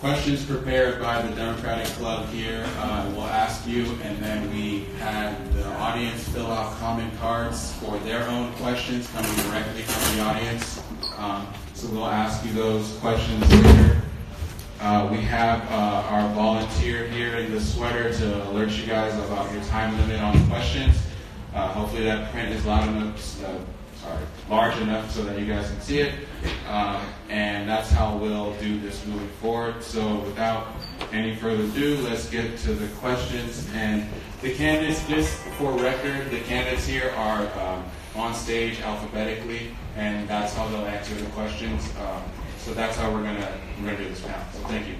questions prepared by the Democratic Club here. We'll ask you, and then we had the audience fill out comment cards for their own questions coming directly from the audience. So we'll ask you those questions later. We have our volunteer here in the sweater to alert you guys about your time limit on questions. Hopefully that print is large enough so that you guys can see it. And that's how we'll do this moving forward. So without any further ado, let's get to the questions. And the candidates, just for record, the candidates here are on stage alphabetically, and that's how they'll answer the questions. So that's how we're gonna do this panel. So thank you.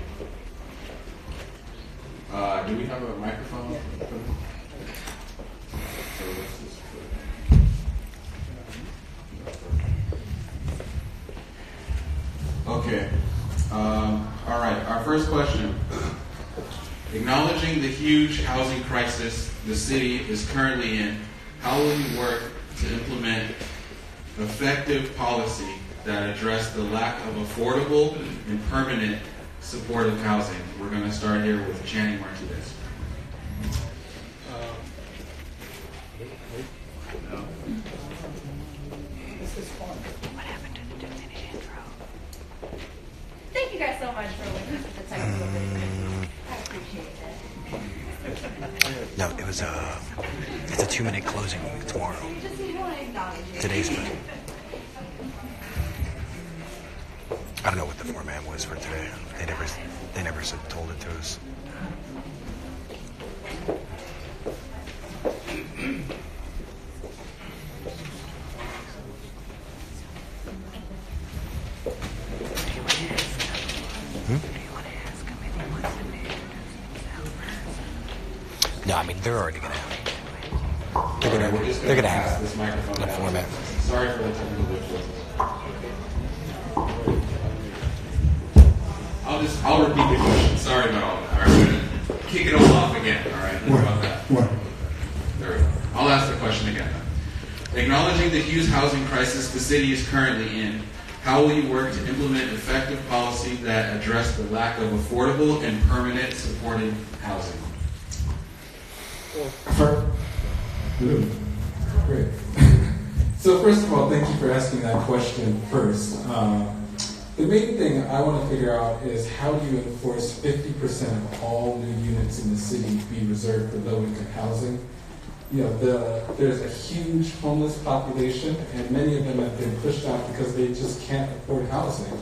Do we have a microphone? Yeah. So let's just Okay. All right. Our first question. Acknowledging the huge housing crisis the city is currently in, how will you work to implement effective policy that address the lack of affordable and permanent supportive housing? We're going to start here with Channing Martinez. What happened to the 2-minute intro? Thank you guys so much for listening to the technical difficulties. I appreciate that. No, it's a 2-minute closing tomorrow. Just want to acknowledge it. Today's special. I don't know what the format was for today. They never told it to us. No, I mean they're already gonna have. They're gonna have this microphone the format. Sorry for the technical difficulties. I'll repeat the question. Sorry about all that. All right, we're gonna kick it all off again. All right, let's about that. There we go. I'll ask the question again. Acknowledging the huge housing crisis the city is currently in, how will you work to implement effective policy that address the lack of affordable and permanent supportive housing? Great. So first of all, thank you for asking that question first. The main thing I want to figure out is how do you enforce 50% of all new units in the city be reserved for low-income housing? You know, there's a huge homeless population, and many of them have been pushed out because they just can't afford housing.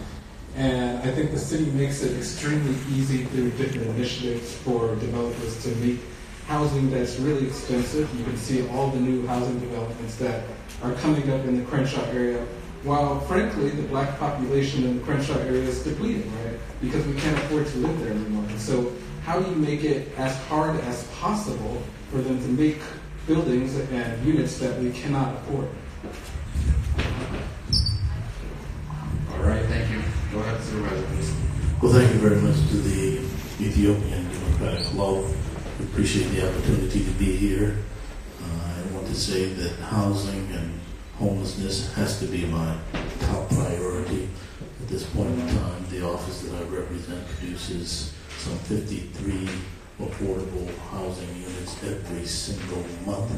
And I think the city makes it extremely easy through different initiatives for developers to make housing that's really expensive. You can see all the new housing developments that are coming up in the Crenshaw area, while frankly the black population in the Crenshaw area is depleted, right? Because we can't afford to live there anymore. And so how do you make it as hard as possible for them to make buildings and units that we cannot afford? All right, thank you. Go ahead, Supervisor, please. Well, thank you very much to the Ethiopian Democratic Club. We appreciate the opportunity to be here. I want to say that housing and homelessness has to be my top priority. At this point in time, the office that I represent produces some 53 affordable housing units every single month.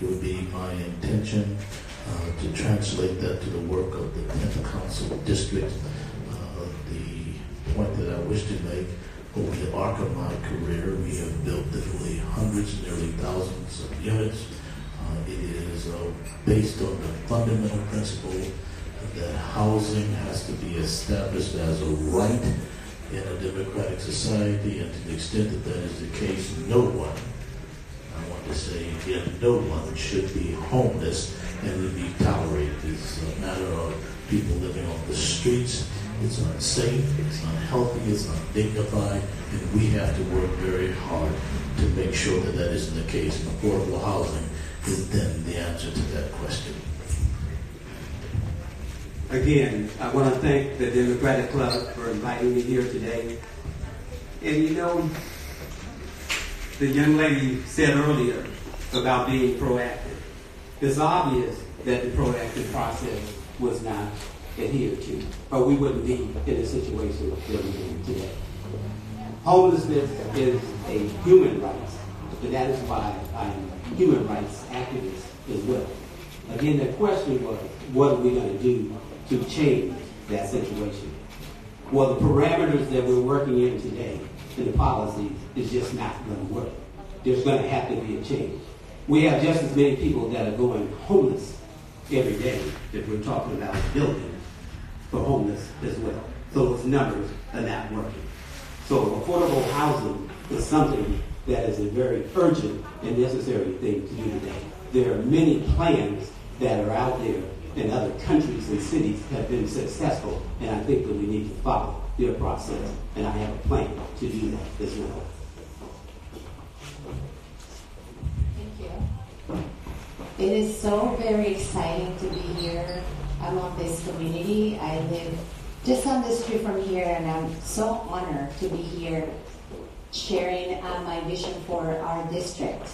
It would be my intention to translate that to the work of the 10th Council District. The point that I wish to make, over the arc of my career, we have built literally hundreds, nearly thousands of units. It is based on the fundamental principle that housing has to be established as a right in a democratic society, and to the extent that that is the case, no one, I want to say again, no one should be homeless and would be tolerated. It's a matter of people living on the streets. It's unsafe, it's unhealthy, it's undignified, and we have to work very hard to make sure that that isn't the case. And affordable housing is then the answer to that question. Again, I want to thank the Democratic Club for inviting me here today. And you know, the young lady said earlier about being proactive. It's obvious that the proactive process was not adhere to, or we wouldn't be in the situation that we're in today. Homelessness is a human right, and that is why I'm a human rights activist as well. Again, the question was, what are we going to do to change that situation? Well, the parameters that we're working in today and the policies is just not going to work. There's going to have to be a change. We have just as many people that are going homeless every day that we're talking about building for homeless as well. So those numbers are not working. So affordable housing is something that is a very urgent and necessary thing to do today. There are many plans that are out there in other countries and cities have been successful, and I think that we need to follow their process, and I have a plan to do that as well. Thank you. It is so very exciting to be here among this community. I live just on the street from here, and I'm so honored to be here sharing my vision for our district.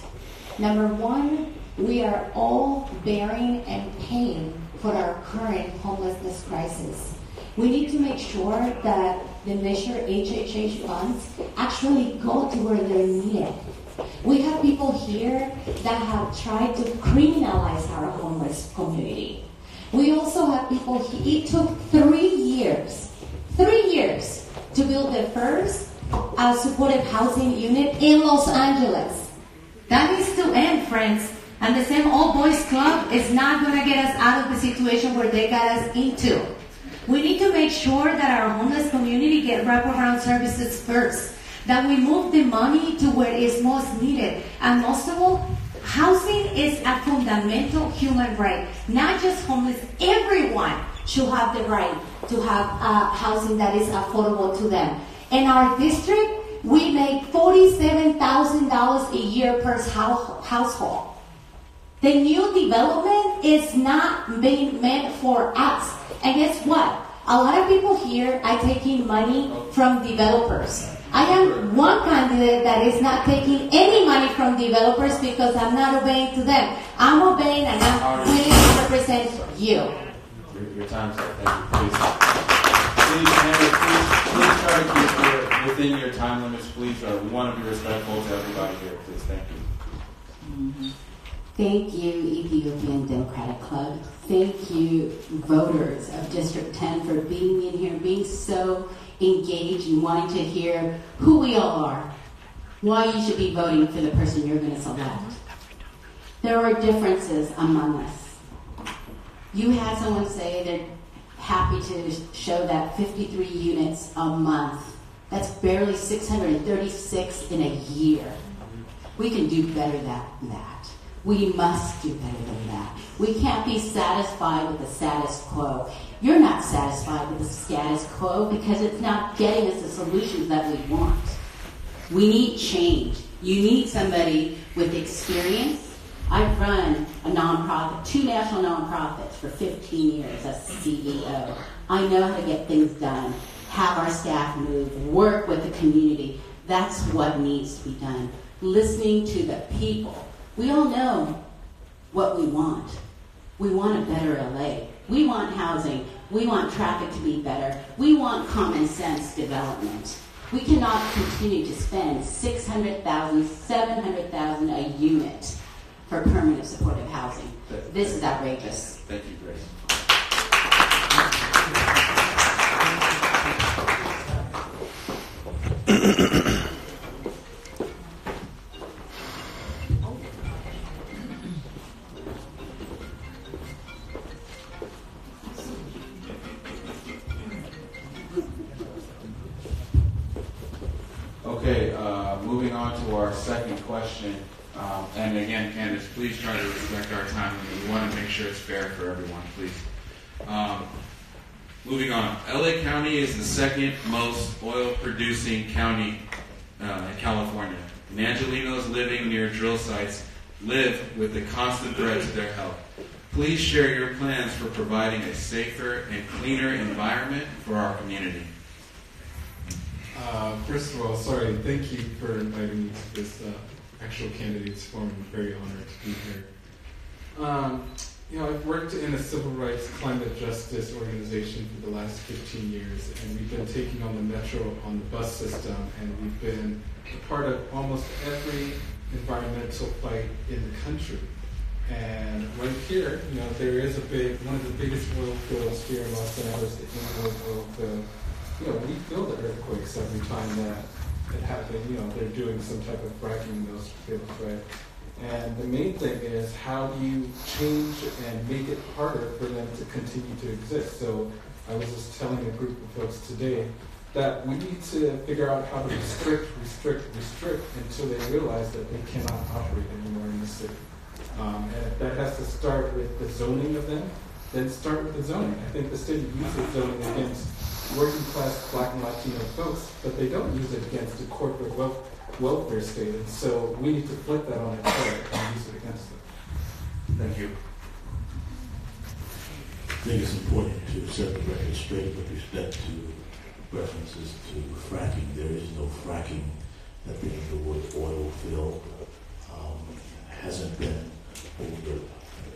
Number one, we are all bearing and paying for our current homelessness crisis. We need to make sure that the Measure HHH funds actually go to where they're needed. We have people here that have tried to criminalize our homeless community. We also have people, it took 3 years to build the first supportive housing unit in Los Angeles. That needs to end, friends. And the same old boys club is not going to get us out of the situation where they got us into. We need to make sure that our homeless community get wraparound services first, that we move the money to where it is most needed. And most of all, housing is a fundamental human right. Not just homeless, everyone should have the right to have housing that is affordable to them. In our district, we make $47,000 a year per household. The new development is not being meant for us. And guess what? A lot of people here are taking money from developers. I am one candidate that is not taking any money from developers because I'm not obeying to them. I'm obeying and I'm willing to represent you. Your time's up. Thank you. Please, Henry, please try to keep within your time limits. Please, we want to be respectful to everybody here. Please, thank you. Thank you, Ethiopian Democratic Club. Thank you, voters of District 10, for being in here, being so engaged and wanting to hear who we all are, why you should be voting for the person you're going to select. There are differences among us. You had someone say they're happy to show that 53 units a month. That's barely 636 in a year. We can do better than that. We must do better than that. We can't be satisfied with the status quo. You're not satisfied with the status quo because it's not getting us the solutions that we want. We need change. You need somebody with experience. I've run a nonprofit, 2 national nonprofits for 15 years as CEO. I know how to get things done, have our staff move, work with the community. That's what needs to be done. Listening to the people. We all know what we want. We want a better LA. We want housing. We want traffic to be better. We want common sense development. We cannot continue to spend $600,000, $700,000 a unit for permanent supportive housing. This is outrageous. Thank you, Grace. Okay, moving on to our second question. And again, Candace, please try to respect our time. We want to make sure it's fair for everyone, please. Moving on. LA County is the second most oil-producing county in California. And Angelinos living near drill sites live with the constant threat to their health. Please share your plans for providing a safer and cleaner environment for our community. First of all, sorry, thank you for inviting me to this actual candidates forum. I'm very honored to be here. I've worked in a civil rights climate justice organization for the last 15 years, and we've been taking on the metro on the bus system, and we've been a part of almost every environmental fight in the country. And right here, there is one of the biggest oil fields here in Los Angeles, the Inglewood oil field. We feel the earthquakes every time that it happens. They're doing some type of fracking in those fields, right? And the main thing is, how do you change and make it harder for them to continue to exist? So I was just telling a group of folks today that we need to figure out how to restrict until they realize that they cannot operate anymore in the city. And if that has to start with the zoning of them, then start with the zoning. I think the city uses zoning against working class Black and Latino folks, but they don't use it against the corporate welfare state. And so we need to flip that on its head and use it against them. Thank you. I think it's important to set the record straight with respect to references to fracking. There is no fracking at the Inglewood oil field. Hasn't been over the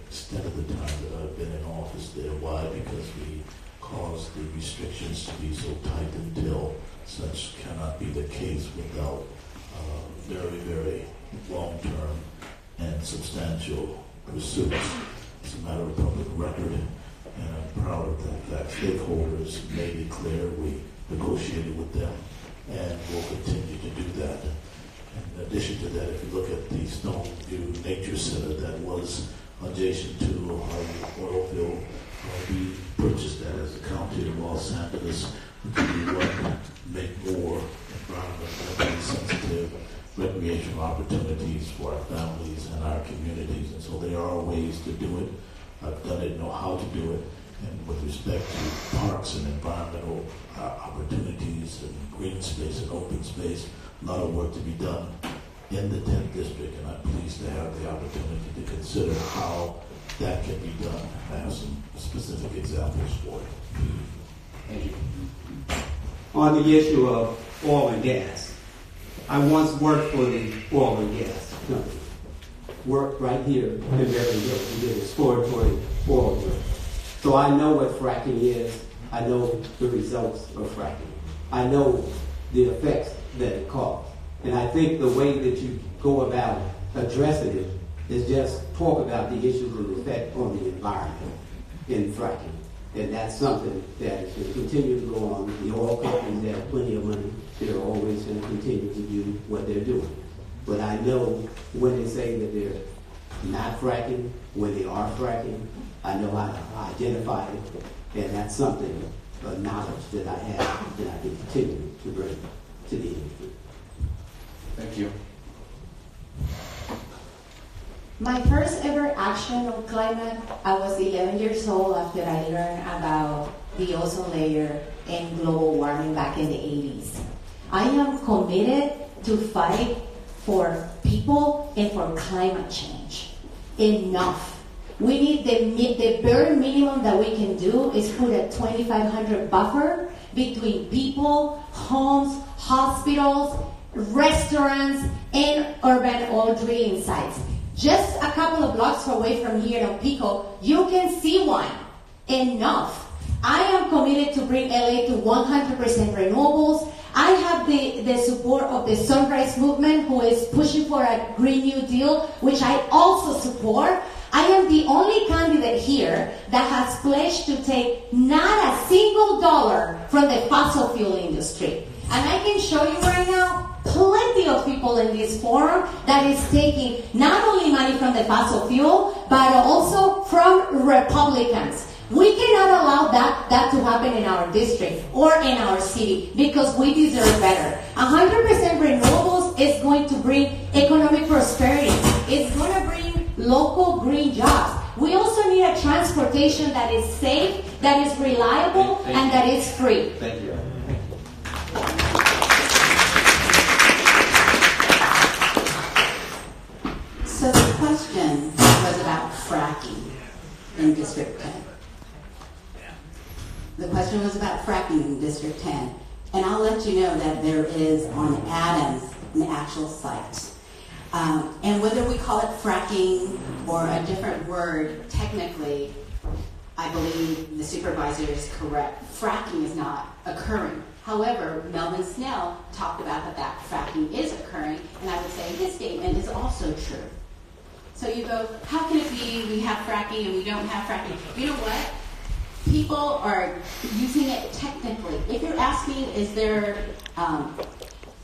extent of the time that I've been in office there. Why? Because we caused the restrictions to be so tight until such cannot be the case without very, very long-term and substantial pursuits. It's a matter of public record, and I'm proud of that fact. Stakeholders made it clear. We negotiated with them, and we'll continue to do that. In addition to that, if you look at the Stoneview Nature Center that was adjacent to our oil field, we purchased that as a county of Los Angeles to make more environmentally sensitive recreational opportunities for our families and our communities. And so there are ways to do it. I've done it, know how to do it. And with respect to parks and environmental opportunities and green space and open space, a lot of work to be done in the 10th district, and I'm pleased to have the opportunity to consider how that can be done. I have some specific examples for it. Thank you. On the issue of oil and gas, I once worked for the oil and gas company. Worked right here in Beverly Hills. We did exploratory oil drilling. So I know what fracking is. I know the results of fracking. I know the effects that it caused. And I think the way that you go about addressing it is just talk about the issues of effect on the environment in fracking. And that's something that should continue to go on. The oil companies have plenty of money. They're always going to continue to do what they're doing. But I know when they say that they're not fracking, when they are fracking, I know how to identify it. And that's something, a knowledge that I have that I can continue to bring to the industry. Thank you. My first ever action on climate, I was 11 years old after I learned about the ozone layer and global warming back in the 80s. I am committed to fight for people and for climate change. Enough. We need the bare minimum that we can do is put a 2,500 buffer between people, homes, hospitals, restaurants, and urban oil drilling sites. Just a couple of blocks away from here on Pico, you can see one. Enough. I am committed to bring LA to 100% renewables. I have the support of the Sunrise Movement, who is pushing for a Green New Deal, which I also support. I am the only candidate here that has pledged to take not a single dollar from the fossil fuel industry. And I can show you right now plenty of people in this forum that is taking not only money from the fossil fuel, but also from Republicans. We cannot allow that to happen in our district or in our city because we deserve better. 100% renewables is going to bring economic prosperity. It's going to bring local green jobs. We also need a transportation that is safe, that is reliable, and that is free. Thank you. So the question was about fracking in District 10. The question was about fracking in District 10. And I'll let you know that there is on Adams an actual site. And whether we call it fracking or a different word, technically, I believe the supervisor is correct. Fracking is not occurring. However, Melvin Snell talked about that fracking is occurring, and I would say his statement is also true. So you go, how can it be we have fracking and we don't have fracking? You know what? People are using it technically. If you're asking, is there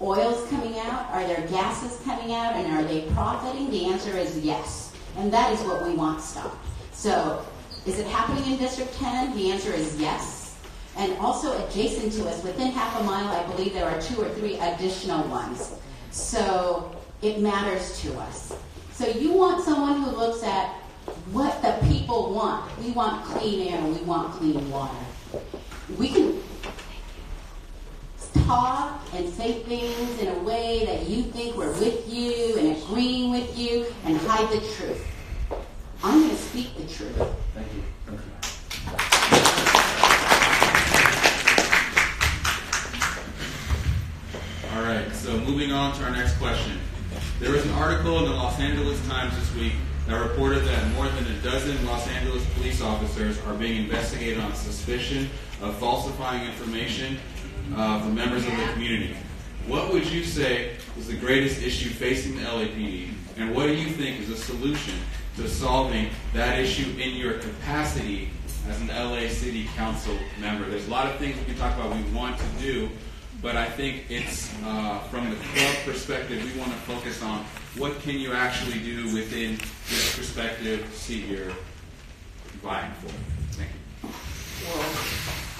oils coming out? Are there gases coming out? And are they profiting? The answer is yes. And that is what we want stopped. So is it happening in District 10? The answer is yes. And also adjacent to us, within half a mile, I believe there are 2 or 3 additional ones. So it matters to us. So you want someone who looks at what the people want. We want clean air. We want clean water. We can talk and say things in a way that you think we're with you and agreeing with you and hide the truth. I'm going to speak the truth. Thank you. All right, so moving on to our next question. There was an article in the Los Angeles Times this week that reported that more than a dozen Los Angeles police officers are being investigated on suspicion of falsifying information from members of the community. What would you say is the greatest issue facing the LAPD, and what do you think is a solution to solving that issue in your capacity as an LA City Council member? There's a lot of things we can talk about we want to do, but I think it's from the club perspective, we want to focus on what can you actually do within this perspective seat you're vying for. Thank you. Well,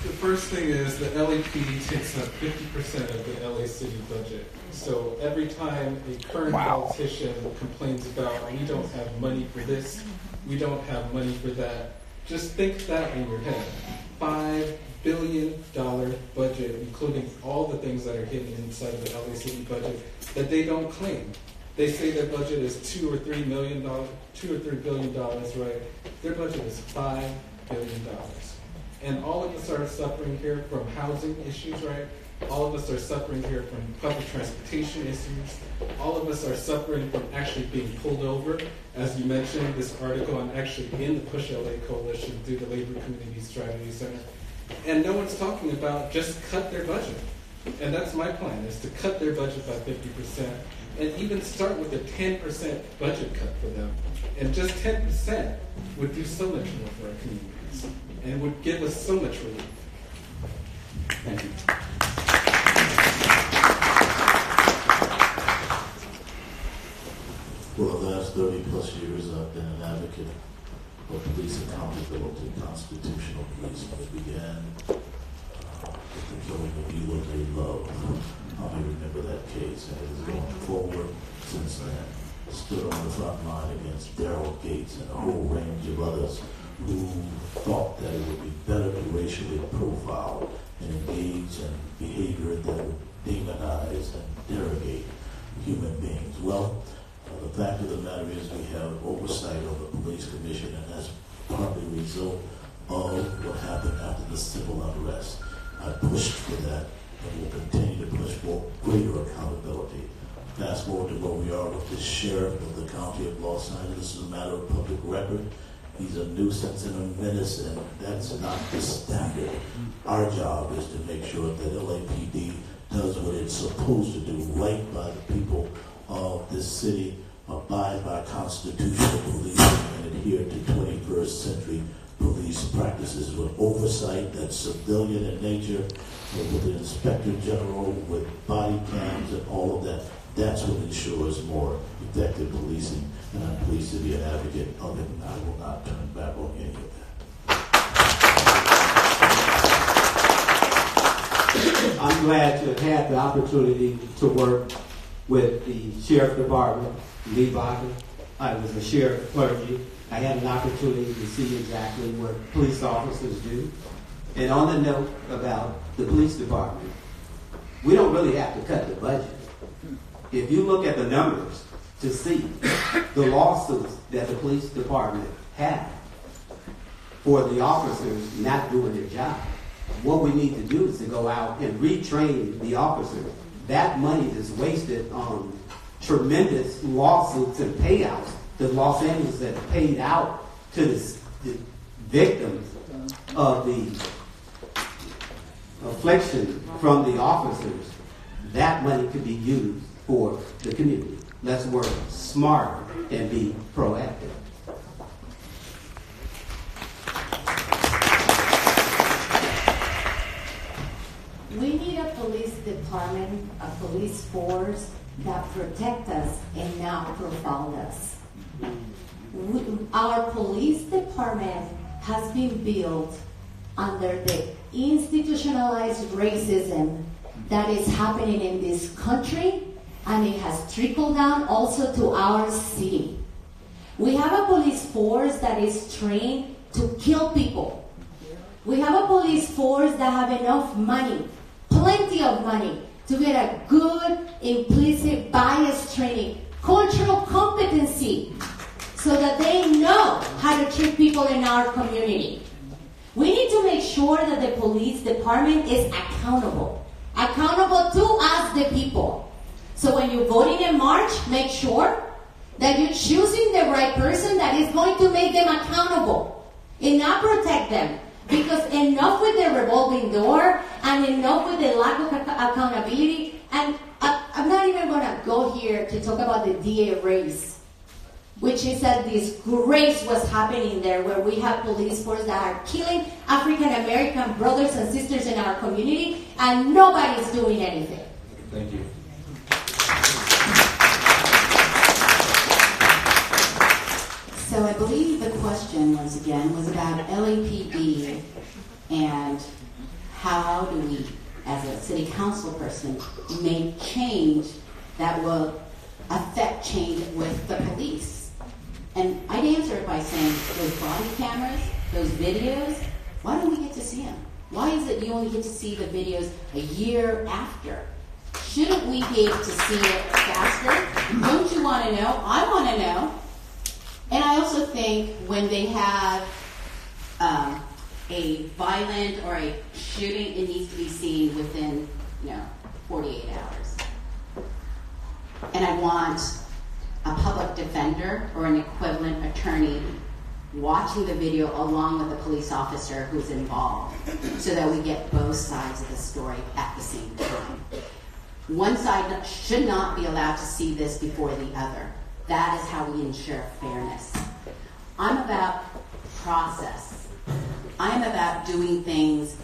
the first thing is the LAPD takes up 50% of the LA City budget. So every time a current politician complains about we don't have money for this, we don't have money for that, just think that in your head. $5 billion budget, including all the things that are hidden inside the LA City budget that they don't claim. They say their budget is $2 or $3 billion, right? Their budget is $5 billion. And all of us are suffering here from housing issues, right? All of us are suffering here from public transportation issues. All of us are suffering from actually being pulled over. As you mentioned, this article, I'm actually in the Push LA Coalition through the Labor Community Strategy Center. And no one's talking about just cut their budget. And that's my plan, is to cut their budget by 50%. And even start with a 10% budget cut for them. And just 10% would do so much more for our communities and would give us so much relief. Thank you. For the last 30 plus years, I've been an advocate for police accountability, constitutional police. We began with the killing of Eula May Love. I remember that case, and it has gone forward since then. Stood on the front line against Daryl Gates and a whole range of others who thought that it would be better to racially profile and engage in behavior that would demonize and derogate human beings. Well, the fact of the matter is we have oversight of the police commission, and that's partly a result of what happened after the civil unrest. I pushed for that and will continue to push for greater accountability. Fast forward to where we are with the sheriff of the county of Los Angeles. Is a matter of public record. He's a nuisance and a menace, and that's not the standard. Our job is to make sure that LAPD does what it's supposed to do, right by the people of this city, abide by constitutional policing, and adhere to 21st century police practices with oversight that's civilian in nature, with an inspector general, with body cams and all of that. That's what ensures more effective policing, and I'm pleased to be an advocate of it, and I will not turn back on any of that. I'm glad to have had the opportunity to work with the Sheriff Department, Lee Baca. I was a sheriff of clergy. I had an opportunity to see exactly what police officers do. And on the note about the police department, we don't really have to cut the budget. If you look at the numbers to see the lawsuits that the police department had for the officers not doing their job, what we need to do is to go out and retrain the officers. That money is wasted on tremendous lawsuits and payouts. The Los Angeles that paid out to the victims of the affliction from the officers, that money could be used for the community. Let's work smarter and be proactive. We need a police department, a police force that protect us and not profound us. Our police department has been built under the institutionalized racism that is happening in this country, and it has trickled down also to our city. We have a police force that is trained to kill people. We have a police force that have enough money, plenty of money, to get a good implicit bias training, cultural competency, so that they know how to treat people in our community. We need to make sure that the police department is accountable to us, the people. So when you're voting in March, make sure that you're choosing the right person that is going to make them accountable and not protect them. Because enough with the revolving door and enough with the lack of accountability. And I'm not even going to go here to talk about the DA race, which is a disgrace what's happening there, where we have police force that are killing African American brothers and sisters in our community, and nobody's doing anything. Thank you. So I believe the question, once again, was about LAPD and how do we, as a city council person, make change that will affect change with the police. And I'd answer it by saying those body cameras, those videos, why don't we get to see them? Why is it you only get to see the videos a year after? Shouldn't we be able to see it faster? Don't you want to know? I want to know. And I also think when they have a violent or a shooting, it needs to be seen within, 48 hours. And I want a public defender or an equivalent attorney watching the video along with the police officer who's involved so that we get both sides of the story at the same time. One side should not be allowed to see this before the other. That is how we ensure fairness. I'm about process. I'm about doing things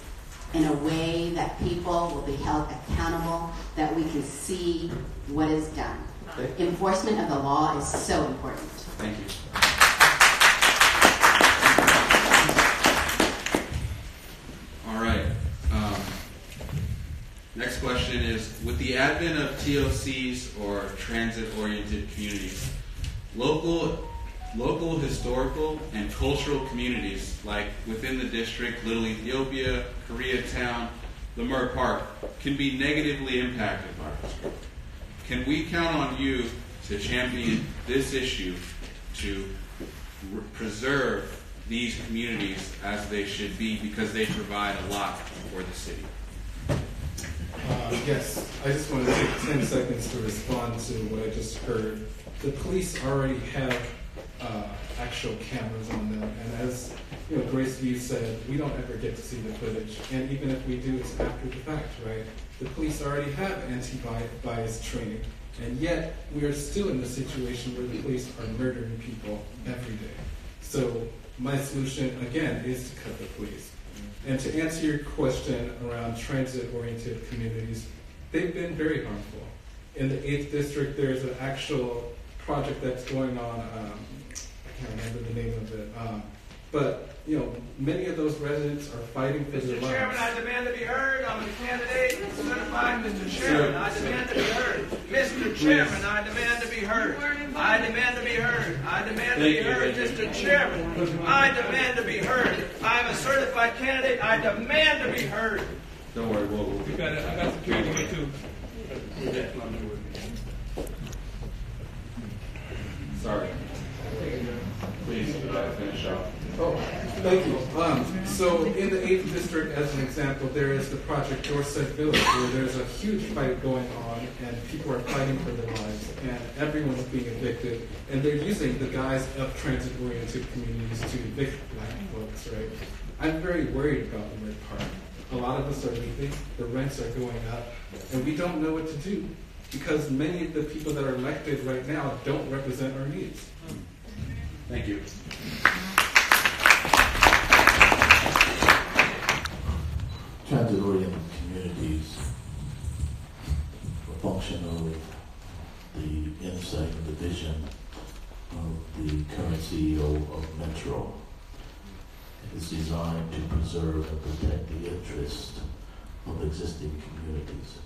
in a way that people will be held accountable, that we can see what is done. Enforcement of the law is so important. Thank you. All right. Next question is, with the advent of TOCs or transit-oriented communities, local historical and cultural communities like within the district, Little Ethiopia, Koreatown, Lemur Park, can be negatively impacted by this group. Can we count on you to champion this issue to preserve these communities as they should be, because they provide a lot for the city? Yes, I just want to take 10 seconds to respond to what I just heard. The police already have actual cameras on them, and as Grace View said, we don't ever get to see the footage, and even if we do, it's after the fact, right? The police already have anti-bias training, and yet we are still in the situation where the police are murdering people every day. So my solution, again, is to cut the police. And to answer your question around transit-oriented communities, they've been very harmful. In the 8th District, there's an actual project that's going on, I can't remember the name of it, but many of those residents are fighting for their lives. Mr. Chairman, I demand to be heard. I'm a candidate, certified Mr. Chairman. I demand to be heard. Mr. Chairman, I demand to be heard. I demand to be heard. I demand to be heard. Mr. Chairman, I demand to be heard. I'm a certified candidate. I demand to be heard. Don't worry, we'll I got security here too. Sorry. Please finish up. Oh, thank you. So in the 8th district, as an example, there is the Project Dorset Village, where there's a huge fight going on, and people are fighting for their lives, and everyone's being evicted, and they're using the guise of transit-oriented communities to evict black folks, right? I'm very worried about the Red Park. A lot of us are leaving, the rents are going up, and we don't know what to do, because many of the people that are elected right now don't represent our needs. Thank you. Transit-oriented communities, a function of the insight and the vision of the current CEO of Metro. It is designed to preserve and protect the interest of existing communities.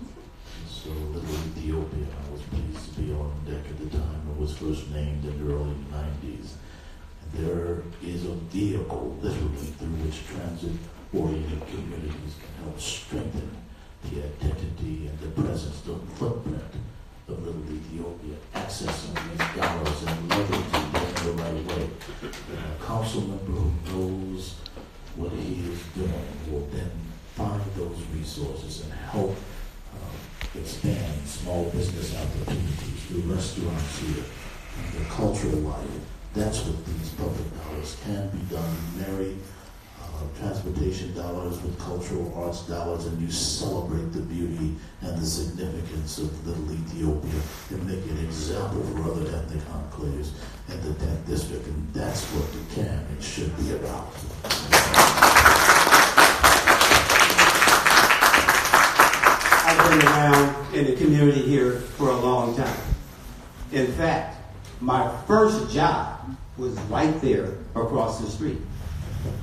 So Little Ethiopia, I was pleased to be on deck at the time it was first named in the early 90s. There is a vehicle, literally, through which transit-oriented communities can help strengthen the identity and the presence, the footprint of Little Ethiopia, accessing these dollars and leveraging them the right way. And a council member who knows what he is doing will then find those resources and help expand small business opportunities through restaurants here and the cultural life. That's what these public dollars can be done. Marry transportation dollars with cultural arts dollars, and you celebrate the beauty and the significance of Little Ethiopia and make an example for other ethnic enclaves in the 10th district. And that's what the can and should be about. I've been around in the community here for a long time. In fact, my first job was right there across the street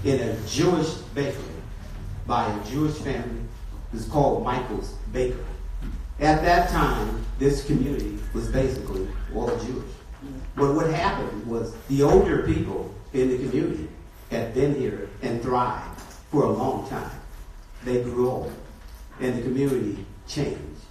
in a Jewish bakery by a Jewish family. It's called Michael's Bakery. At that time, this community was basically all Jewish. But what happened was the older people in the community had been here and thrived for a long time. They grew old, and the community changed.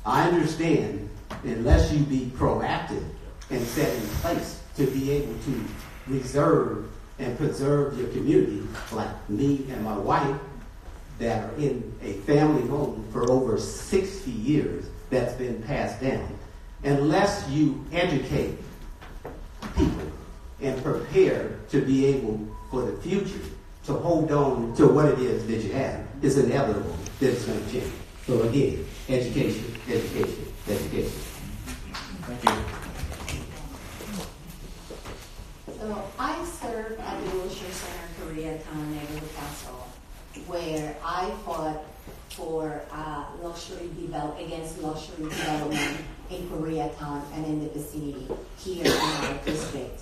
I understand, unless you be proactive and set in place to be able to reserve and preserve your community, like me and my wife, that are in a family home for over 60 years that's been passed down. Unless you educate people and prepare to be able, for the future, to hold on to what it is that you have, it's inevitable that it's going to change. So again, education, education, education. Thank you. So I served at the Wilshire Center Koreatown Neighborhood Council, where I fought for against luxury development in Koreatown and in the vicinity here in our district.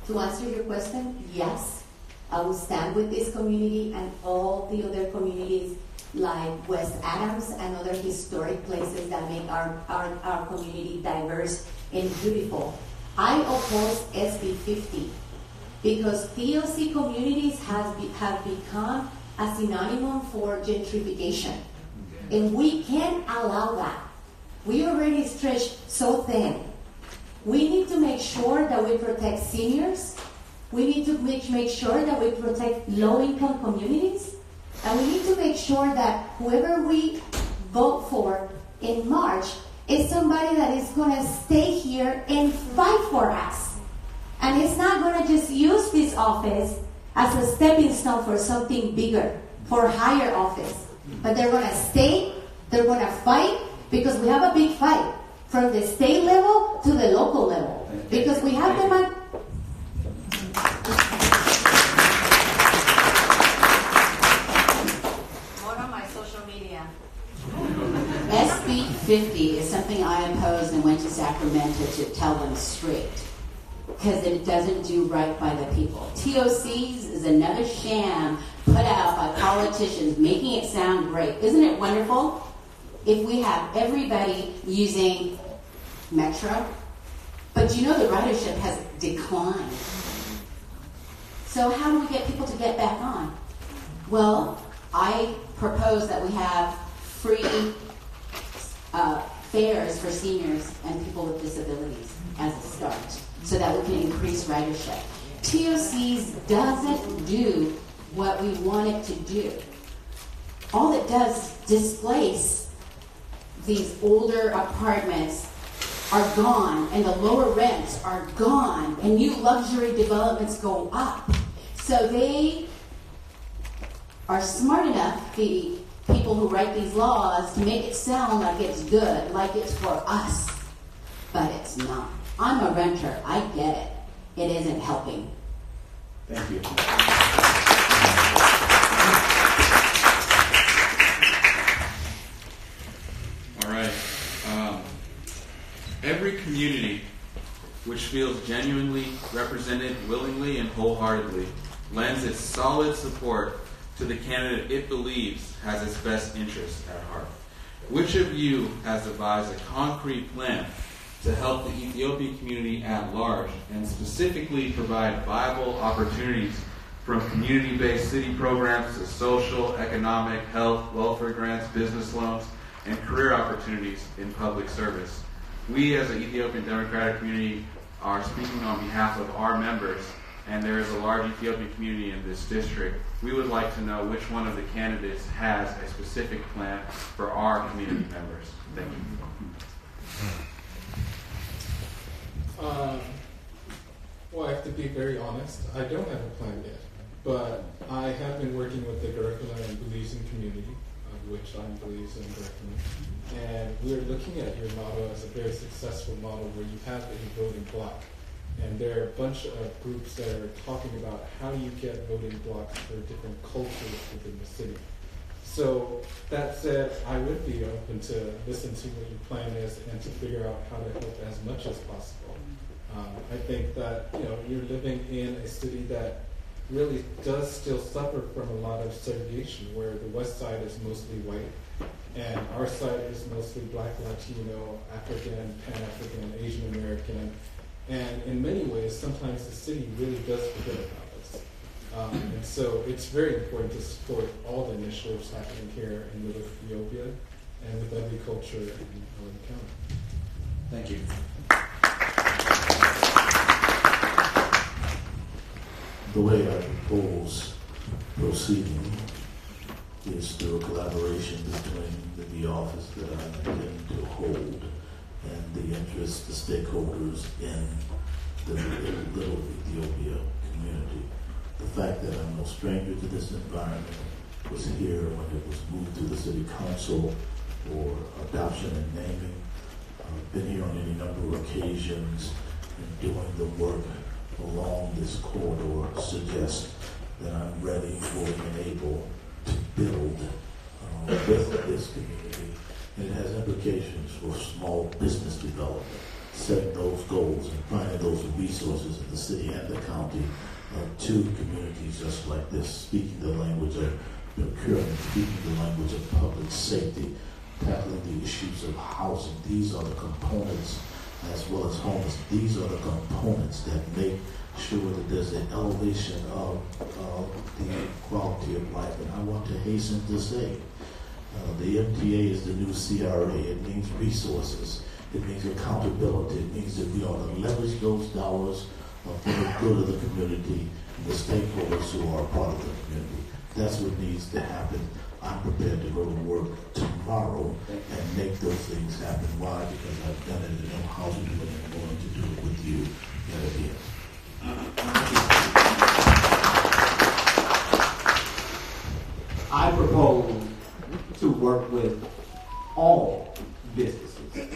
To answer your question, yes, I will stand with this community and all the other communities like West Adams and other historic places that make our community diverse and beautiful. I oppose SB 50 because TLC communities have become a synonym for gentrification. And we can't allow that. We already stretched so thin. We need to make sure that we protect seniors. We need to make sure that we protect low-income communities. And we need to make sure that whoever we vote for in March is somebody that is going to stay here and fight for us. And it's not going to just use this office as a stepping stone for something bigger, for higher office. But they're going to stay, they're going to fight, because we have a big fight from the state level to the local level. Because we have them at... More on my social media. SB 50 is something I opposed and went to Sacramento to tell them straight, because it doesn't do right by the people. TOCs is another sham put out by politicians, making it sound great. Isn't it wonderful if we have everybody using Metro? But you know the ridership has declined. So how do we get people to get back on? Well, I propose that we have free fares for seniors and people with disabilities as a start, so that we can increase ridership. TOCs doesn't do what we want it to do. All it does displace these older apartments are gone, and the lower rents are gone, and new luxury developments go up. So they are smart enough, the people who write these laws, to make it sound like it's good, like it's for us. But it's not. I'm a renter. I get it. It isn't helping. Thank you. All right. Every community which feels genuinely represented willingly and wholeheartedly lends its solid support to the candidate it believes has its best interests at heart. Which of you has devised a concrete plan to help the Ethiopian community at large and specifically provide viable opportunities from community-based city programs to social, economic, health, welfare grants, business loans, and career opportunities in public service? We as an Ethiopian Democratic community are speaking on behalf of our members, and there is a large Ethiopian community in this district. We would like to know which one of the candidates has a specific plan for our community members. Thank you. Well, I have to be very honest. I don't have a plan yet, but I have been working with the curriculum and Belizean community, of which I'm Belizean curriculum, and we're looking at your model as a very successful model where you have a voting block. And there are a bunch of groups that are talking about how do you get voting blocks for different cultures within the city. So that said, I would be open to listen to what your plan is and to figure out how to help as much as possible. I think that you're living in a city that really does still suffer from a lot of segregation, where the west side is mostly white and our side is mostly Black, Latino, African, Pan-African, Asian American. And in many ways, sometimes the city really does forget about us. And so it's very important to support all the initiatives happening here in Middle Ethiopia and with every culture in Owen County. Thank you. The way I propose proceeding is through a collaboration between the office that I intend to hold and the interests, the stakeholders in the Little Ethiopia community. The fact that I'm no stranger to this environment, was here when it was moved to the city council for adoption and naming. Been here on any number of occasions and doing the work along this corridor suggests that I'm ready, willing, and able to build with this community. And it has implications for small business development, setting those goals and finding those resources in the city and the county to communities just like this, speaking the language of procurement, speaking the language of public safety, tackling the issues of housing. These are the components, as well as homeless. These are the components that make sure that there's an elevation of the quality of life. And I want to hasten to say, the MTA is the new CRA. It means resources. It means accountability. It means that we ought to leverage those dollars for the good of the community and the stakeholders who are a part of the community. That's what needs to happen. I'm prepared to go to work tomorrow and make those things happen. Why? Because I've done it and know how to do it, and I'm going to do it with you yet again. I propose to work with all businesses.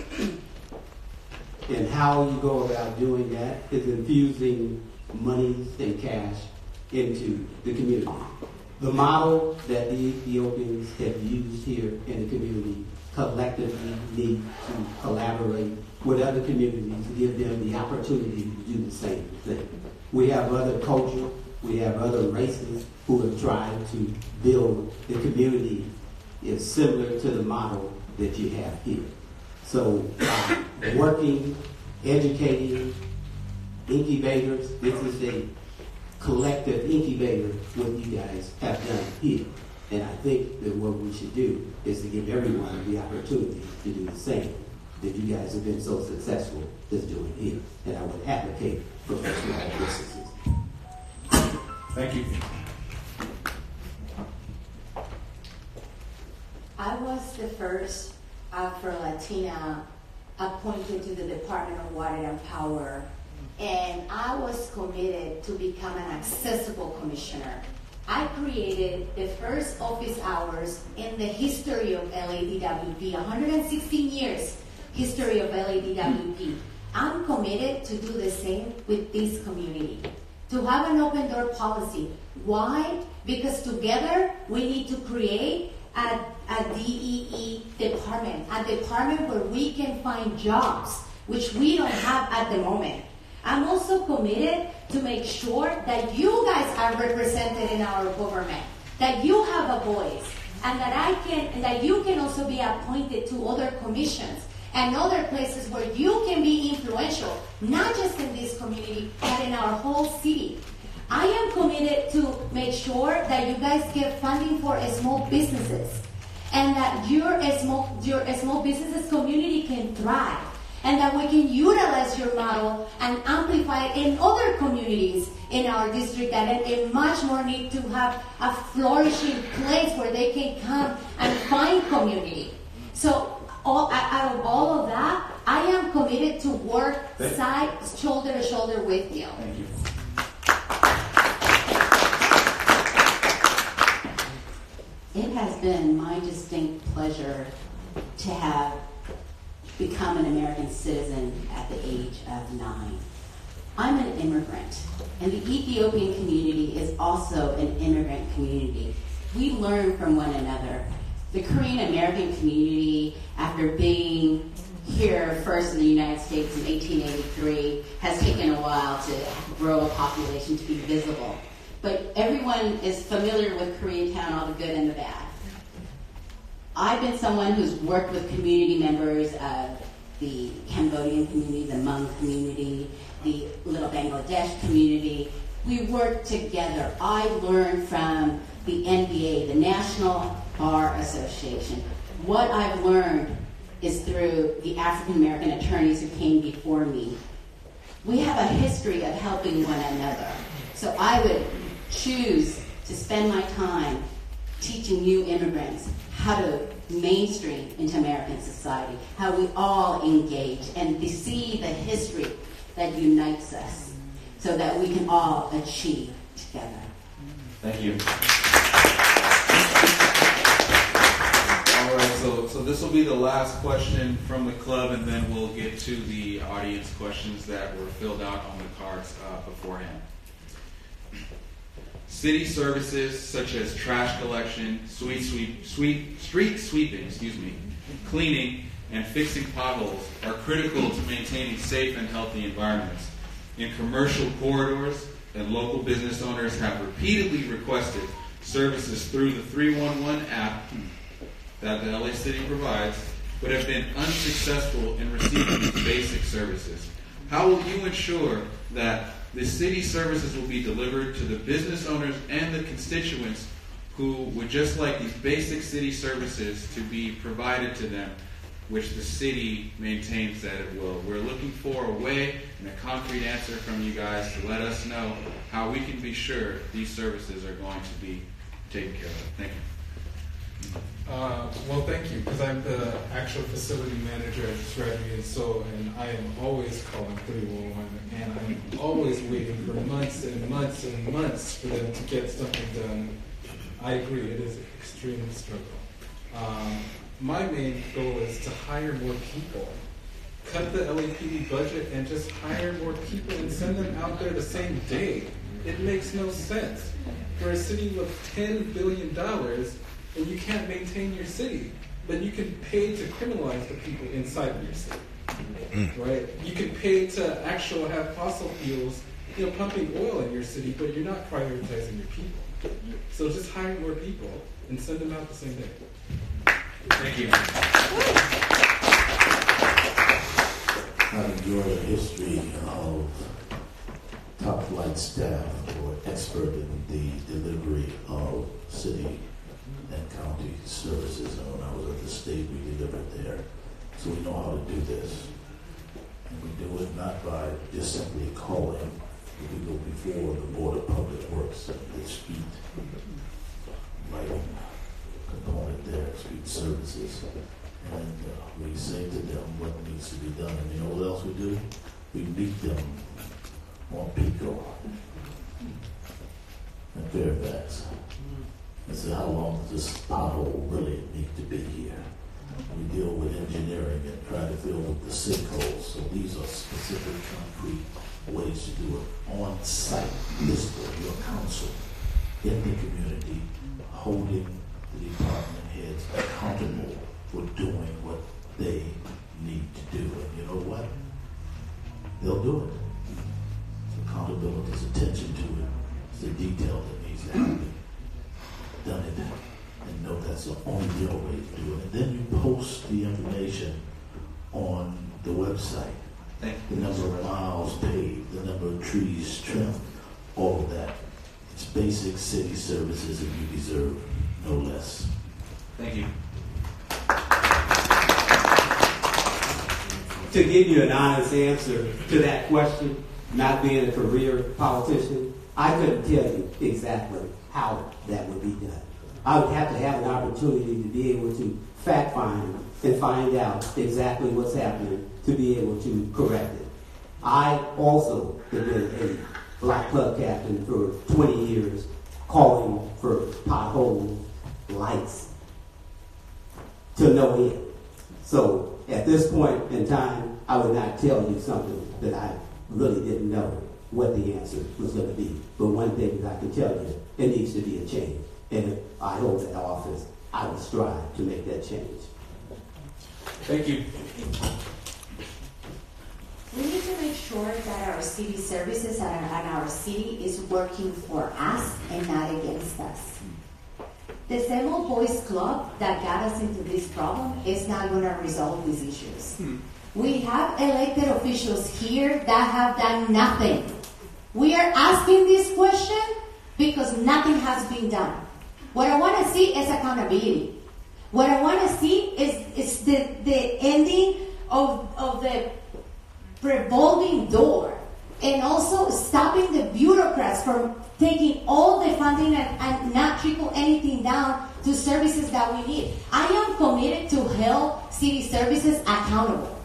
And how you go about doing that is infusing monies and cash into the community. The model that the Ethiopians have used here in the community collectively need to collaborate with other communities to give them the opportunity to do the same thing. We have other cultures, we have other races who have tried to build the community is similar to the model that you have here. So working, educating, incubators, this is a collective incubator what you guys have done here. And I think that what we should do is to give everyone the opportunity to do the same that you guys have been so successful just doing here. And I would advocate for small businesses. Thank you. the first Afro-Latina appointed to the Department of Water and Power, and I was committed to become an accessible commissioner. I created the first office hours in the history of LADWP, 116 years history of LADWP. I'm committed to do the same with this community, to have an open door policy. Why? Because together we need to create a DEE department, a department where we can find jobs, which we don't have at the moment. I'm also committed to make sure that you guys are represented in our government, that you have a voice, and that you can also be appointed to other commissions and other places where you can be influential, not just in this community, but in our whole city. I am committed to make sure that you guys get funding for small businesses, and that your small businesses community can thrive, and that we can utilize your model and amplify it in other communities in our district that in much more need to have a flourishing place where they can come and find community. So out of all of that, I am committed to work shoulder to shoulder with you. Thank you. It has been my distinct pleasure to have become an American citizen at the age of 9. I'm an immigrant, and the Ethiopian community is also an immigrant community. We learn from one another. The Korean American community, after being here first in the United States in 1883, has taken a while to grow a population to be visible. But everyone is familiar with Koreatown, all the good and the bad. I've been someone who's worked with community members of the Cambodian community, the Hmong community, the Little Bangladesh community. We work together. I learned from the NBA, the National Bar Association. What I've learned is through the African American attorneys who came before me. We have a history of helping one another. So I would choose to spend my time teaching new immigrants how to mainstream into American society, how we all engage and see the history that unites us so that we can all achieve together. Thank you. All right, so this will be the last question from the club, and then we'll get to the audience questions that were filled out on the cards beforehand. City services such as trash collection, street sweeping, cleaning, and fixing potholes are critical to maintaining safe and healthy environments. In commercial corridors, and local business owners have repeatedly requested services through the 311 app that the LA City provides, but have been unsuccessful in receiving these basic services. How will you ensure that the city services will be delivered to the business owners and the constituents who would just like these basic city services to be provided to them, which the city maintains that it will? We're looking for a way and a concrete answer from you guys to let us know how we can be sure these services are going to be taken care of. Thank you. Well, thank you, because I'm the actual facility manager at Strategy and I am always calling 311, and I'm always waiting for months and months and months for them to get something done. I agree, it is an extreme struggle. My main goal is to hire more people. Cut the LAPD budget and just hire more people and send them out there the same day. It makes no sense. For a city with $10 billion, and you can't maintain your city, but you can pay to criminalize the people inside of your city, right? You can pay to actually have fossil fuels, pumping oil in your city, but you're not prioritizing your people. So just hire more people and send them out the same day. Thank you. I enjoy the history of top-flight staff who are expert in the delivery of city and county services. And when I was at the state, we delivered there. So we know how to do this. And we do it not by just simply calling, but we go before the Board of Public Works and the street lighting component their street services. And we say to them what needs to be done. And you know what else we do? We meet them on Pico and Fairfax and say, how long does this pothole really need to be here? We deal with engineering and try to fill with the sinkholes. So these are specific, concrete ways to do it on site. Visible, your council in the community, holding the department heads accountable for doing what they need to do. And you know what? They'll do it. It's accountability, it's attention to it, it's the detail that needs to happen. Done it, and know that's the only real way to do it. And then you post the information on the website. The number of miles paved, the number of trees trimmed, all of that. It's basic city services, and you deserve no less. Thank you. To give you an honest answer to that question, not being a career politician, I couldn't tell you exactly how that would be done. I would have to have an opportunity to be able to fact find and find out exactly what's happening to be able to correct it. I also have been a black club captain for 20 years, calling for pothole lights to no end. So at this point in time, I would not tell you something that I really didn't know what the answer was going to be. But one thing that I can tell you, it needs to be a change. And if I hold that office, I will strive to make that change. Thank you. We need to make sure that our city services and our city is working for us and not against us. The same old boys club that got us into this problem is not going to resolve these issues. We have elected officials here that have done nothing. We are asking this question because nothing has been done. What I want to see is accountability. What I want to see is the ending of the revolving door, and also stopping the bureaucrats from taking all the funding and not trickle anything down to services that we need. I am committed to hold city services accountable.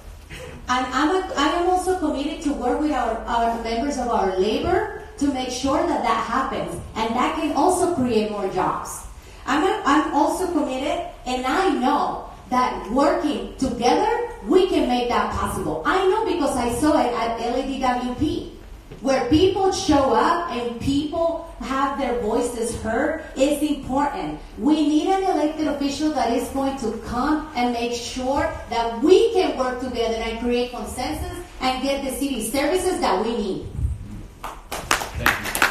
And I am also committed to work with our members of our labor to make sure that that happens. And that can also create more jobs. I'm also committed, and I know that working together, we can make that possible. I know because I saw it at LADWP, where people show up and people have their voices heard. It's important. We need an elected official that is going to come and make sure that we can work together and create consensus and get the city services that we need. Thank you.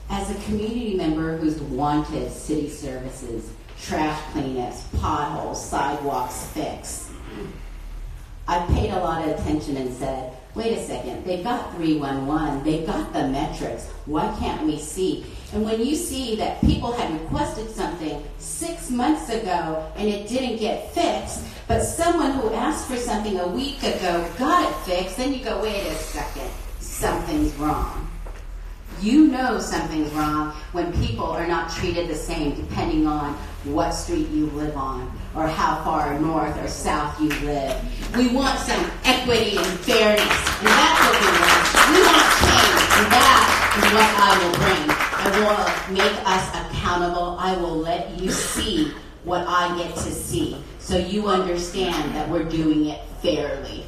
As a community member who's wanted city services, trash cleanups, potholes, sidewalks fixed, I paid a lot of attention and said, wait a second, they've got 311, they've got the metrics, why can't we see? And when you see that people had requested something 6 months ago and it didn't get fixed, but someone who asked for something a week ago got it fixed, then you go, wait a second, something's wrong. You know something's wrong when people are not treated the same depending on what street you live on or how far north or south you live. We want some equity and fairness, and that's what we want. We want change, and that is what I will bring. I will make us accountable. I will let you see what I get to see so you understand that we're doing it fairly.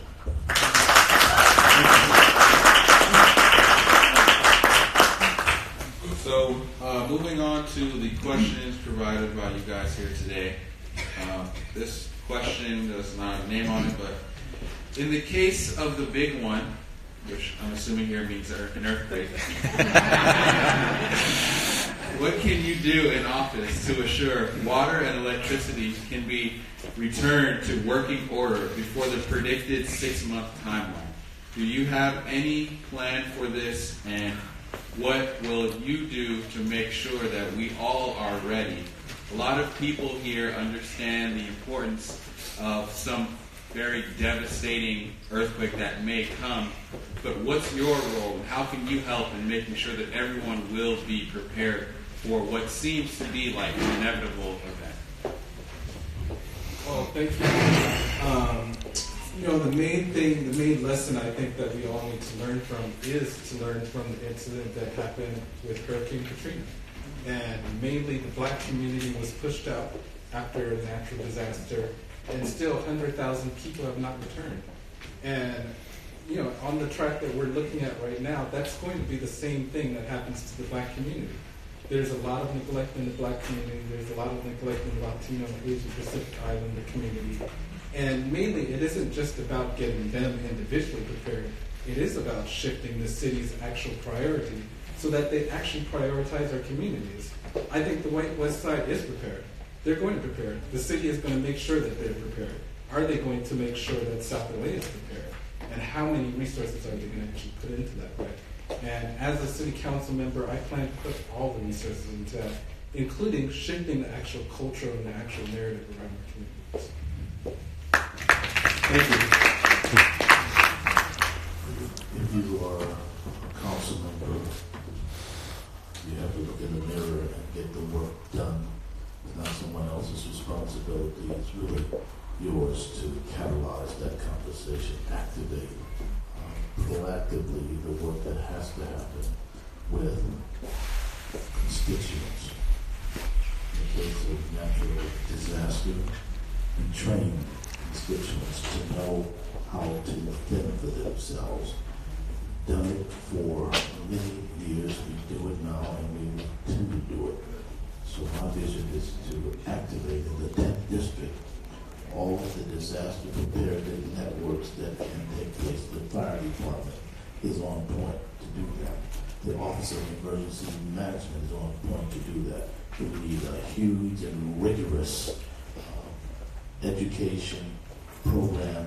So, moving on to the questions provided by you guys here today. This question does not have a name on it, but in the case of the big one, which I'm assuming here means an earthquake, what can you do in office to assure water and electricity can be returned to working order before the predicted 6-month timeline? Do you have any plan for this, and what will you do to make sure that we all are ready? A lot of people here understand the importance of some very devastating earthquake that may come, but what's your role, and how can you help in making sure that everyone will be prepared for what seems to be like an inevitable event? Well, thank you. The main lesson I think that we all need to learn from is to learn from the incident that happened with Hurricane Katrina. And mainly the black community was pushed out after a natural disaster, and still 100,000 people have not returned. And on the track that we're looking at right now, that's going to be the same thing that happens to the black community. There's a lot of neglect in the black community. There's a lot of neglect in the Latino and Asian Pacific Islander community. And mainly, it isn't just about getting them individually prepared. It is about shifting the city's actual priority so that they actually prioritize our communities. I think the White West Side is prepared. They're going to prepare. The city is going to make sure that they're prepared. Are they going to make sure that South LA is prepared? And how many resources are they going to actually put into that, right? And as a city council member, I plan to put all the resources into that, including shifting the actual culture and the actual narrative around our communities. Thank you. If you are a council member, you have to look in the mirror and get the work done. It's not someone else's responsibility. It's really yours to catalyze that conversation, activate proactively the work that has to happen with constituents in case of natural disaster, and train constituents to know how to fend for themselves. Done it for many years, we do it now, and we will continue to do it. So my vision is to activate in the 10th district all of the disaster preparedness networks that can take place. The fire department is on point to do that. The Office of Emergency Management is on point to do that. We need a huge and rigorous education program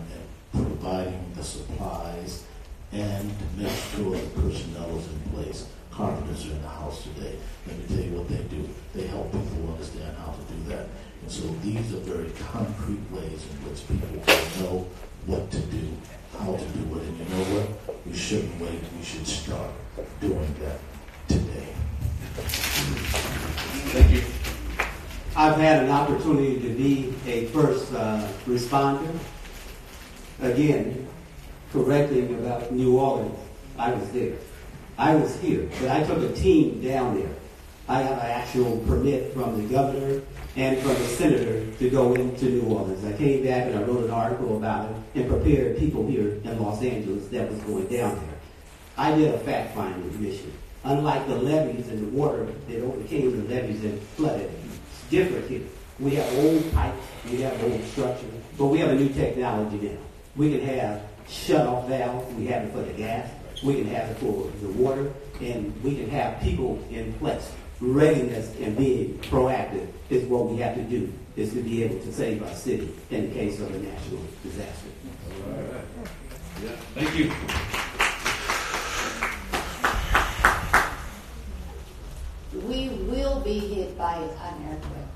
and providing the supplies and to make sure the personnel is in place. Carpenters are in the house today. Let me tell you what they do. They help people understand how to do that. And so these are very concrete ways in which people will know what to do, how to do it. And you know what? We shouldn't wait. We should start doing that today. Thank you. I've had an opportunity to be a first responder. Again, correcting about New Orleans, I was there. I was here, but I took a team down there. I have an actual permit from the governor and from the senator to go into New Orleans. I came back and I wrote an article about it and prepared people here in Los Angeles that was going down there. I did a fact-finding mission. Unlike the levees and the water that overcame the levees and flooded, it's different here. We have old pipes, we have old structure, but we have a new technology now. We can have shut-off valves, we have it for the gas, we can have it for the water, and we can have people in place. Readiness and being proactive is what we have to do, is to be able to save our city in the case of a natural disaster. All right. Yeah. Thank you. We will be hit by an earthquake.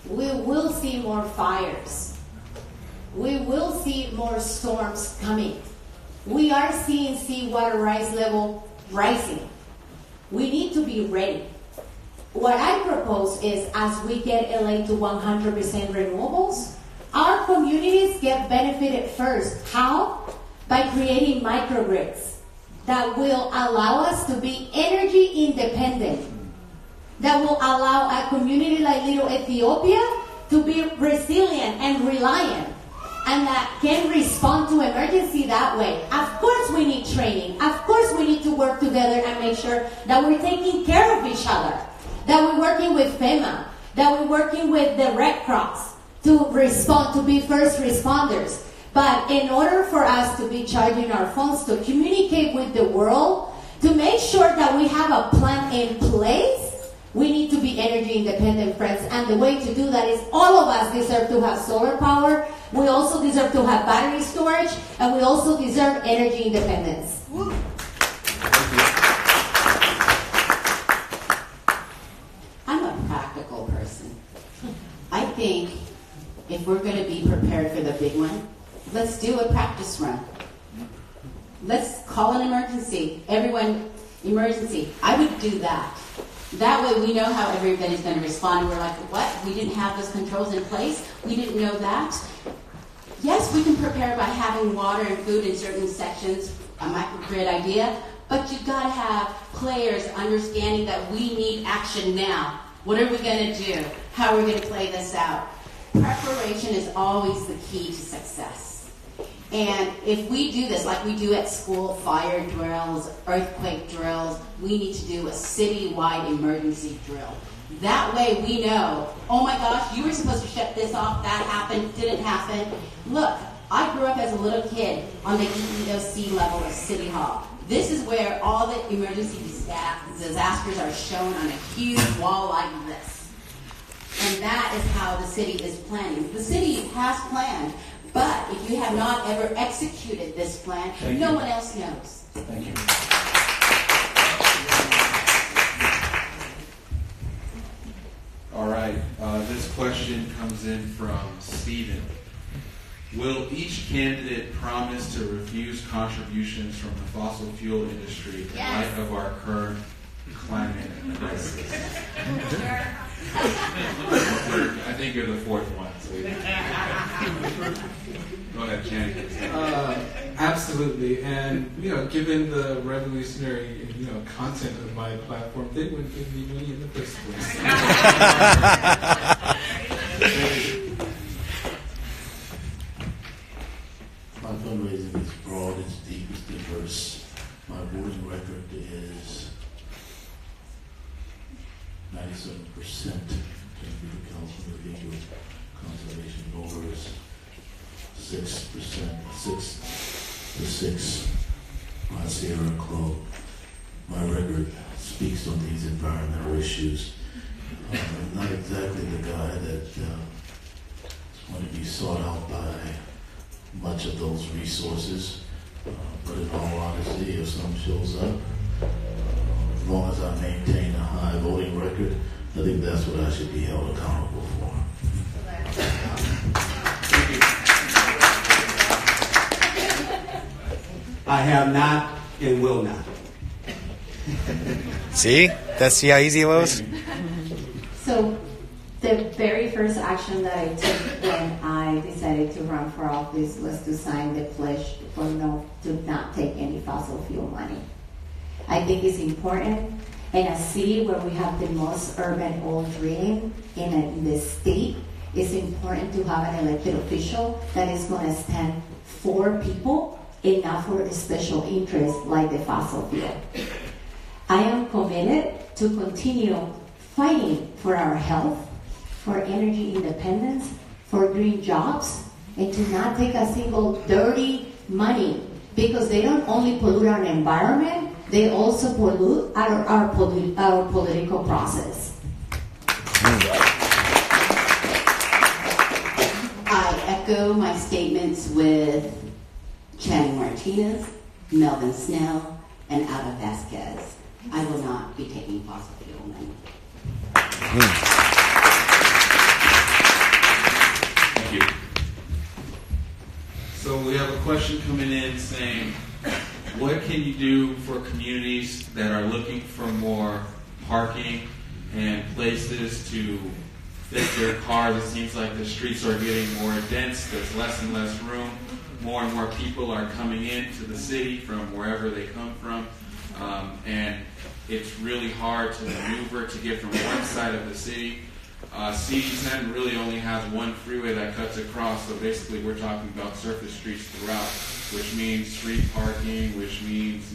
We will see more fires. We will see more storms coming. We are seeing seawater rise level rising. We need to be ready. What I propose is, as we get LA to 100% renewables, our communities get benefited first. How? By creating microgrids that will allow us to be energy independent, that will allow a community like Little Ethiopia to be resilient and reliant, and that can respond to emergency that way. Of course we need training. Of course we need to work together and make sure that we're taking care of each other, that we're working with FEMA, that we're working with the Red Cross to respond, to be first responders. But in order for us to be charging our phones, to communicate with the world, to make sure that we have a plan in place, we need to be energy independent, friends. And the way to do that is all of us deserve to have solar power. We also deserve to have battery storage. And we also deserve energy independence. I'm a practical person. I think if we're going to be prepared for the big one, let's do a practice run. Let's call an emergency. Everyone, emergency. I would do that. That way we know how everybody's going to respond. We're like, what? We didn't have those controls in place? We didn't know that? Yes, we can prepare by having water and food in certain sections, a microgrid idea, but you've got to have players understanding that we need action now. What are we going to do? How are we going to play this out? Preparation is always the key to success. And if we do this like we do at school, fire drills, earthquake drills, we need to do a citywide emergency drill. That way we know, oh my gosh, you were supposed to shut this off, that happened, didn't happen. Look, I grew up as a little kid on the EEOC level of City Hall. This is where all the emergency disasters are shown on a huge wall like this. And that is how the city is planning. The city has planned, but if you have not ever executed this plan, no one else knows. Thank you. All right, this question comes in from Stephen. Will each candidate promise to refuse contributions from the fossil fuel industry in light of our current climate crisis? I think you're the fourth one. So go ahead, Channing. Absolutely, and given the revolutionary content of my platform, they wouldn't give me money in the first place. My fundraising is broad, it's deep, it's diverse. My voting record is 97% to the California League of Conservation voters, 6% my Sierra Club. My record speaks on these environmental issues. I'm not exactly the guy that's going to be sought out by much of those resources, but in all honesty, if some shows up, as long as I maintain a high voting record, I think that's what I should be held accountable for. I have not and will not. See how easy it was? So the very first action that I took when I decided to run for office was to sign the pledge to not take any fossil fuel money. I think it's important in a city where we have the most urban old dream in the state. It's important to have an elected official that is going to stand for people and not for a special interest like the fossil fuel. I am committed to continue fighting for our health, for energy independence, for green jobs, and to not take a single dirty money, because they don't only pollute our environment, they also pollute our political process. I echo my statements with Channing Martinez, Melvin Snell, and Ada Vasquez. I will not be taking fossil fuel money. Thank you. So we have a question coming in saying, what can you do for communities that are looking for more parking and places to fit their cars? It seems like the streets are getting more dense, there's less and less room. More and more people are coming into the city from wherever they come from. And it's really hard to maneuver to get from one side of the city. CD10 really only has one freeway that cuts across, so basically we're talking about surface streets throughout, which means street parking, which means,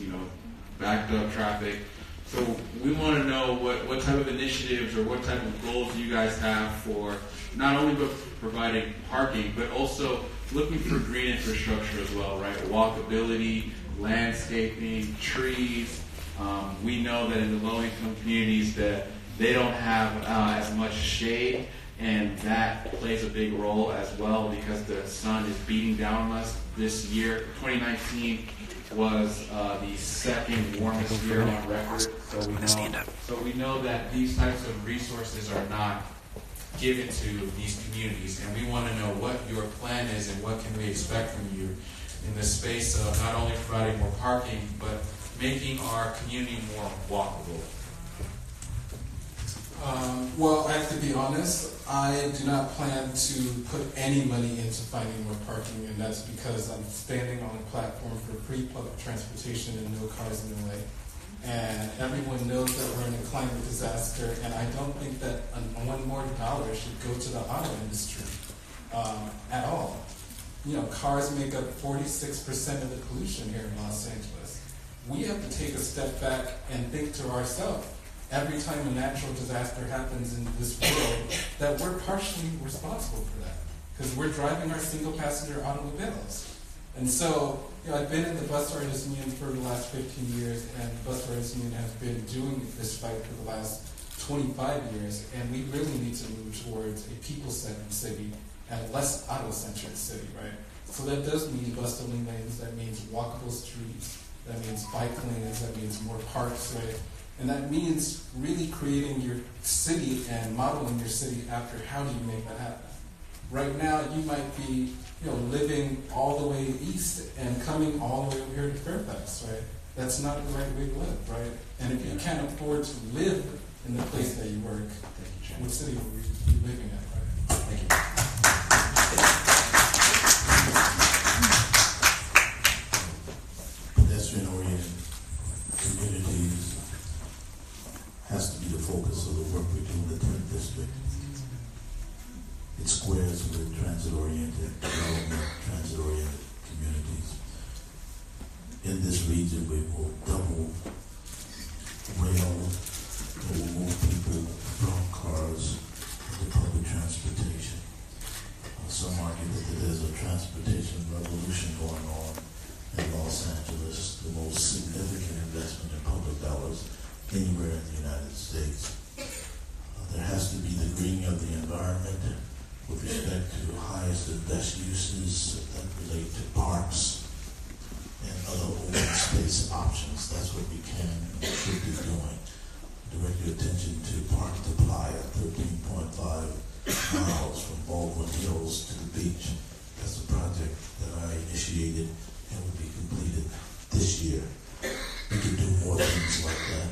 backed up traffic. So we want to know what type of initiatives or what type of goals you guys have for not only providing parking, but also looking for green infrastructure as well, right? Walkability, landscaping, trees. We know that in the low-income communities that they don't have as much shade, and that plays a big role as well because the sun is beating down on us this year. 2019 was the second warmest year on record. So we know that these types of resources are not given to these communities, and we want to know what your plan is and what can we expect from you in the space of not only providing more parking, but making our community more walkable. Well, I have to be honest. I do not plan to put any money into finding more parking, and that's because I'm standing on a platform for free public transportation and no cars in the way. And everyone knows that we're in a climate disaster, and I don't think that one more dollar should go to the auto industry at all. You know, cars make up 46% of the pollution here in Los Angeles. We have to take a step back and think to ourselves, every time a natural disaster happens in this world, that we're partially responsible for that, because we're driving our single-passenger automobiles. And so, you know, I've been in the Bus Artists Union for the last 15 years, and the Bus Artists Union has been doing this fight for the last 25 years, and we really need to move towards a people-centered city and a less auto-centered city, right? So that does mean bustling lanes, that means walkable streets, that means bike lanes, that means more parks, right? And that means really creating your city and modeling your city after how do you make that happen. Right now, you might be, you know, living all the way east and coming all the way over here to Fairfax, right? That's not the right way to live, right? And if you can't afford to live in the place that you work, what city are you living at, right? Thank you. Pedestrian-oriented communities has to be the focus of the work we do in the 10th district. It squares with transit-oriented development, transit-oriented communities. In this region, we will double rail, we will move people from cars to public transportation. Some argue that there's a transportation revolution going on in Los Angeles, the most significant investment in public dollars anywhere in the United States. There has to be the greening of the environment with respect to highest and best uses that relate to parks and other open space options. That's what we can and should be doing. Direct your attention to Park to Playa, 13.5 miles from Baldwin Hills to the beach. That's a project that I initiated and will be completed this year. We can do more things like that.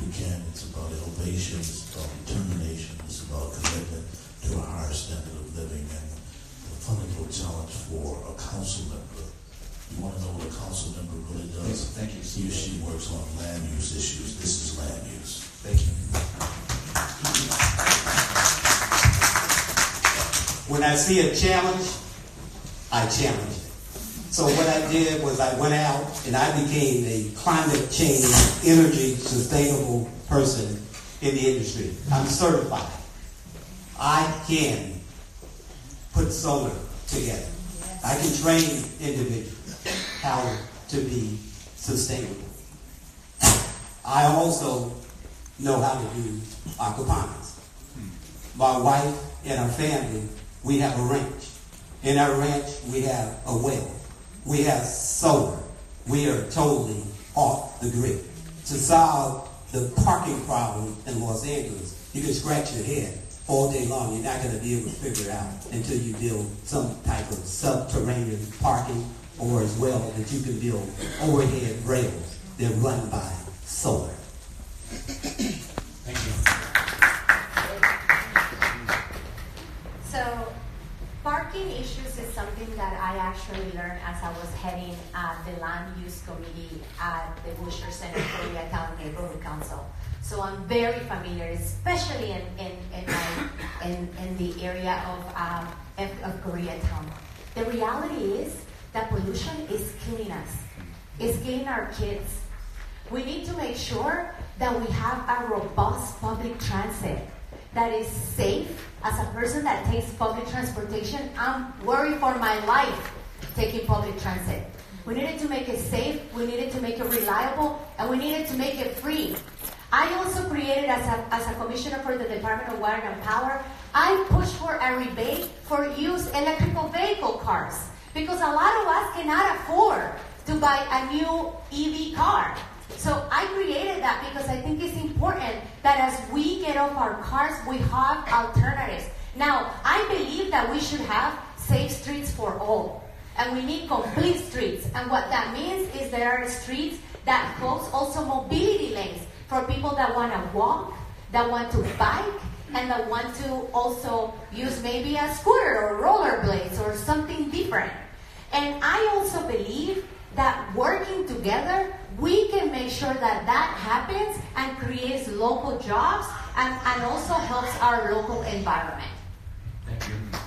We can. It's about innovation, it's about determination, it's about commitment to a higher standard of living. And the fundamental challenge for a council member, you want to know what a council member really does? Thank you. He or she works on land use issues. This is land use. Thank you. When I see a challenge, I challenge it. So what I did was I went out and I became a climate change, energy, sustainable person in the industry. I'm certified. I can put solar together. I can train individuals how to be sustainable. I also know how to do aquaponics. My wife and our family, we have a ranch. In our ranch, we have a well. We have solar. We are totally off the grid. To solve the parking problem in Los Angeles, you can scratch your head all day long. You're not going to be able to figure it out until you build some type of subterranean parking, or as well that you can build overhead rails that run by solar. Thank you. So, parking issues is something that I actually learned as I was heading the land use committee at the Busher Center Koreatown Neighborhood Council. So I'm very familiar, especially in the area of Koreatown. The reality is that pollution is killing us. It's killing our kids. We need to make sure that we have a robust public transit that is safe. As a person that takes public transportation, I'm worried for my life taking public transit. We needed to make it safe, we needed to make it reliable, and we needed to make it free. I also created, as a commissioner for the Department of Water and Power, I pushed for a rebate for used electrical vehicle cars, because a lot of us cannot afford to buy a new EV car. So I created that because I think it's important that as we get off our cars, we have alternatives. Now, I believe that we should have safe streets for all. And we need complete streets. And what that means is there are streets that host also mobility lanes for people that want to walk, that want to bike, and that want to also use maybe a scooter or rollerblades or something different. And I also believe that working together, we can make sure that that happens and creates local jobs and also helps our local environment. Thank you.